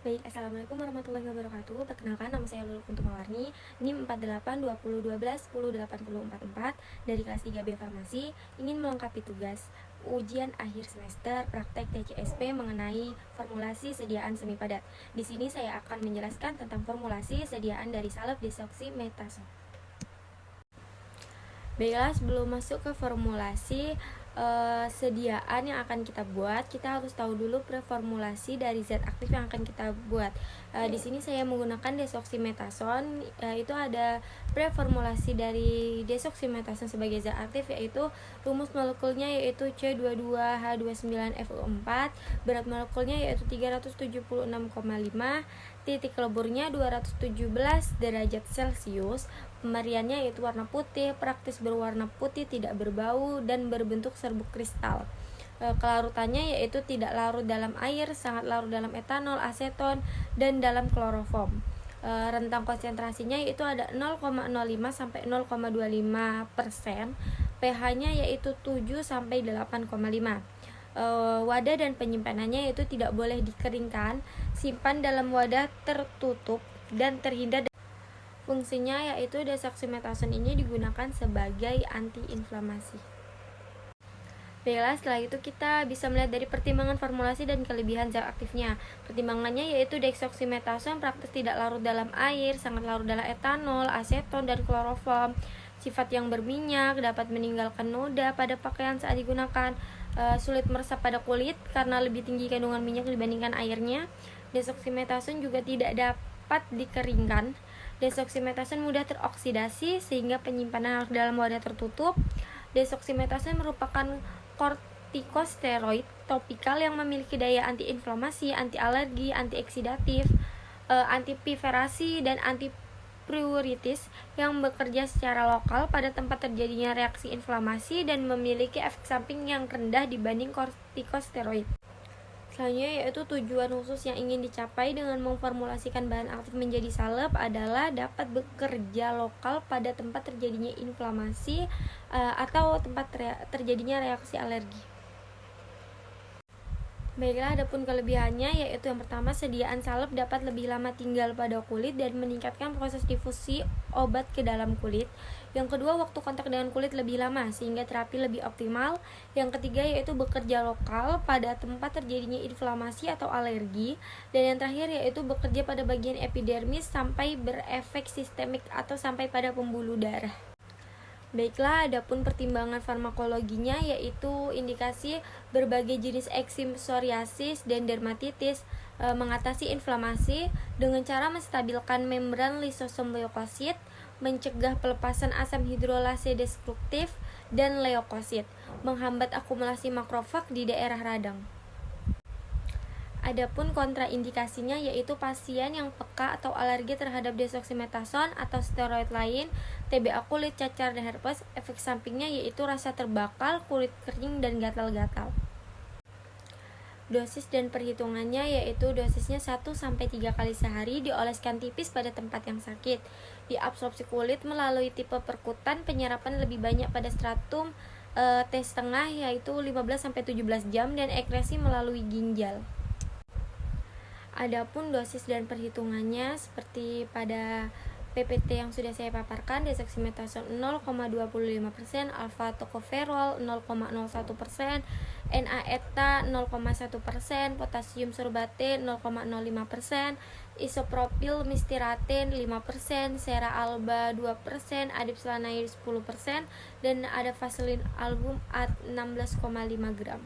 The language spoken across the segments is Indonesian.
Baik, Assalamualaikum warahmatullahi wabarakatuh. Perkenalkan, nama saya Lulu Kuntumawarni, NIM 482012108044 dari kelas 3B Farmasi, ingin melengkapi tugas ujian akhir semester praktek TCSP mengenai formulasi sediaan semi padat. Di sini saya akan menjelaskan tentang formulasi sediaan dari salep desoksimetasone. Baiklah, sebelum masuk ke formulasi sediaan yang akan kita buat, kita harus tahu dulu preformulasi dari zat aktif yang akan kita buat. Di sini saya menggunakan desoksimetasone. Itu ada preformulasi dari desoksimetasone sebagai zat aktif, yaitu rumus molekulnya yaitu C22H29FO4, berat molekulnya yaitu 376,5, titik leburnya 217 derajat Celcius, pemberiannya yaitu warna putih, praktis berwarna putih, tidak berbau, dan berbentuk serbuk kristal. Kelarutannya yaitu tidak larut dalam air, sangat larut dalam etanol, aseton, dan dalam kloroform. Rentang konsentrasinya yaitu ada 0,05 sampai 0,25%, pH-nya yaitu 7 sampai 8,5. Wadah dan penyimpanannya yaitu tidak boleh dikeringkan, simpan dalam wadah tertutup dan terhindar. Fungsinya yaitu desoksimetasone ini digunakan sebagai antiinflamasi. Baiklah, setelah itu kita bisa melihat dari pertimbangan formulasi dan kelebihan zat aktifnya. Pertimbangannya yaitu desoksimetasone praktis tidak larut dalam air, sangat larut dalam etanol, aseton, dan kloroform. Sifat yang berminyak, dapat meninggalkan noda pada pakaian saat digunakan, sulit meresap pada kulit karena lebih tinggi kandungan minyak dibandingkan airnya. Desoksimetasone juga tidak dapat dikeringkan. Desoksimetasone mudah teroksidasi sehingga penyimpanan harus dalam wadah tertutup. Desoksimetasone merupakan kortikosteroid topikal yang memiliki daya antiinflamasi, anti alergi, antioksidatif, antipiverasi, dan antipruritis yang bekerja secara lokal pada tempat terjadinya reaksi inflamasi dan memiliki efek samping yang rendah dibanding kortikosteroid. Selanjutnya yaitu tujuan khusus yang ingin dicapai dengan memformulasikan bahan aktif menjadi salep adalah dapat bekerja lokal pada tempat terjadinya inflamasi atau tempat terjadinya reaksi alergi. Baiklah, adapun kelebihannya yaitu yang pertama, sediaan salep dapat lebih lama tinggal pada kulit dan meningkatkan proses difusi obat ke dalam kulit. Yang kedua, waktu kontak dengan kulit lebih lama sehingga terapi lebih optimal. Yang ketiga yaitu bekerja lokal pada tempat terjadinya inflamasi atau alergi. Dan yang terakhir yaitu bekerja pada bagian epidermis sampai berefek sistemik atau sampai pada pembuluh darah. Baiklah, adapun pertimbangan farmakologinya yaitu indikasi berbagai jenis eksim, psoriasis, dan dermatitis, mengatasi inflamasi dengan cara menstabilkan membran lisosom leukosit, mencegah pelepasan asam hidrolase destruktif dan leukosit, menghambat akumulasi makrofag di daerah radang. Adapun kontraindikasinya yaitu pasien yang peka atau alergi terhadap desoksimetasone atau steroid lain, TBA kulit, cacar, dan herpes. Efek sampingnya yaitu rasa terbakal, kulit kering, dan gatal-gatal. Dosis dan perhitungannya yaitu dosisnya 1-3 kali sehari, dioleskan tipis pada tempat yang sakit. Diabsorpsi kulit melalui tipe perkutan, penyerapan lebih banyak pada stratum T setengah yaitu 15-17 jam, dan ekresi melalui ginjal. Adapun dosis dan perhitungannya seperti pada PPT yang sudah saya paparkan, desoksimetasone 0,25%, alfa tocoferol 0,01%, NA-ETA 0,1%, potasium sorbate 0,05%, isopropil mistiraten 5%, sera alba 2%, adipslanide 10%, dan ada vaselin album at 16,5 gram.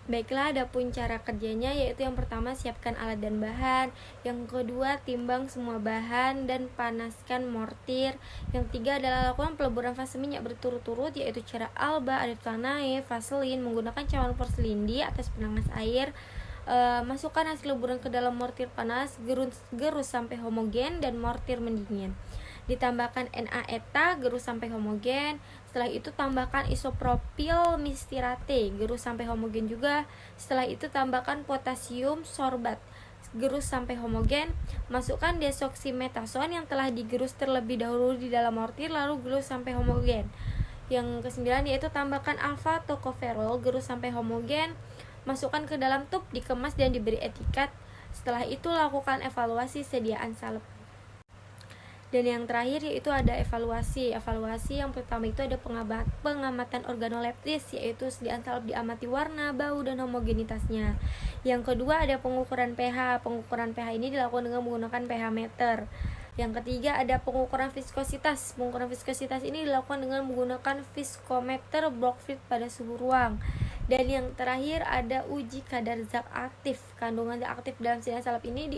Baiklah, adapun cara kerjanya yaitu yang pertama, siapkan alat dan bahan. Yang kedua, timbang semua bahan dan panaskan mortir. Yang ketiga adalah lakukan peleburan fase minyak berturut-turut yaitu cara alba, adipslanide, vaselin menggunakan cawan porselin di atas penanas air. Masukkan hasil leburan ke dalam mortir panas, gerus sampai homogen dan mortir mendingin. Ditambahkan NA-ETA, gerus sampai homogen. Setelah itu tambahkan isopropil mistirate, gerus sampai homogen juga. Setelah itu tambahkan potasium sorbat, gerus sampai homogen. Masukkan desoksimetasone yang telah digerus terlebih dahulu di dalam mortir, lalu gerus sampai homogen. Yang kesembilan yaitu tambahkan alfa tocoferol, gerus sampai homogen. Masukkan ke dalam tub, dikemas dan diberi etiket. Setelah itu lakukan evaluasi sediaan salep. Dan yang terakhir yaitu ada evaluasi. Evaluasi yang pertama itu ada pengamatan organoleptis, yaitu sediaan salep diamati warna, bau, dan homogenitasnya. Yang kedua ada pengukuran pH. Pengukuran pH ini dilakukan dengan menggunakan pH meter. Yang ketiga ada pengukuran viskositas. Pengukuran viskositas ini dilakukan dengan menggunakan viskometer Brockfield pada suhu ruang. Dan yang terakhir ada uji kadar zat aktif. Kandungan zat aktif dalam sediaan salep ini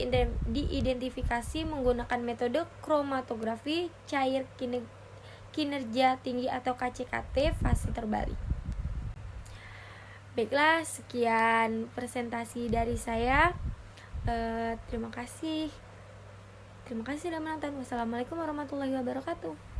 diidentifikasi menggunakan metode kromatografi cair kinerja tinggi atau KCKT fase terbalik. Baiklah, sekian presentasi dari saya. Terima kasih sudah menonton. Wassalamualaikum warahmatullahi wabarakatuh.